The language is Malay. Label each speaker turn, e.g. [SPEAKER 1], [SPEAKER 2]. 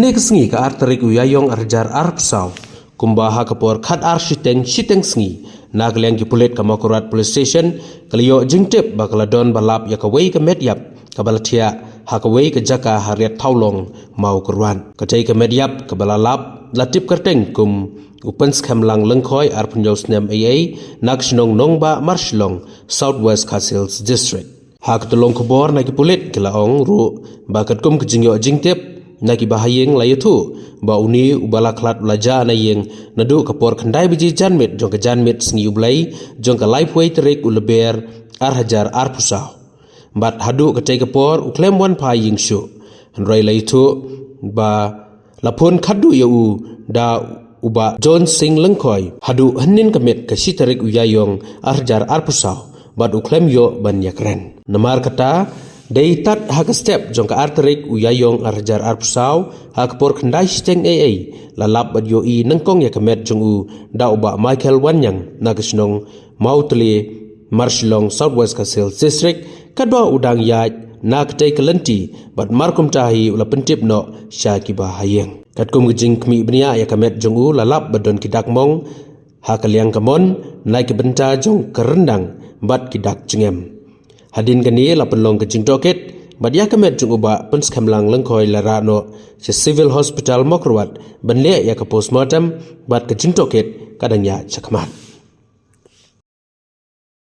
[SPEAKER 1] Hene kesengi ke arterik uyayong arjar arpsau kumbaha kapor khat ar shiteng sengi nagliang ki pulit ka makurat police station kaliyo jingtip bakaladon balap ya kawei ke medyap kabalatia hakawei ke jaka hariat taulong mau keruan kacai ke medyap kabalalap latip kerteng kum upen skemlang lengkoi ar punjau snem AA nakshnong nongba marshilong Southwest Castles District hak tolong kebor naki pulit kelaong ru bakat kum kejingyo jingtip naki bahayeng layatu ba uni ubala klat belaja na yeng nadu kapor khandai biji janmit jong ke janmit sengi ublai jong ke lifeway terik uleber ar hajar ar pusau bat hadu ke kapor uklem wan pa yeng shu handrai layatu ba lapun khadu ya u da uba John Singh lengkoi hadu henin kemet ke si terik uyayong ar hajar ar pusau bat uklem yo ban yakren namar kata Deitat hak step jong ka arterik uyayong arjar arpusau hak por khandai steng AA lalap bad yo I nengkong ya kemet jong u da uba Michael Wanyang nagasnong mautli Marshilong Southwest Castles District kadwa udang yaj nak tei kelenti bad markum tahi ula pentip no syaki bahayeng katkum gejing kmi bnia ya kemet jong u lalap badon kidak mong hak liang kamon naik ke benta jong kerendang bad kidak jengem Hadin kani la penlong ke jing doket badia kemet jung uba pens kamlang lengkoi lara no se civil hospital mokrwat benle ya ke postmortem bat ke jing doket kadangnya cakmat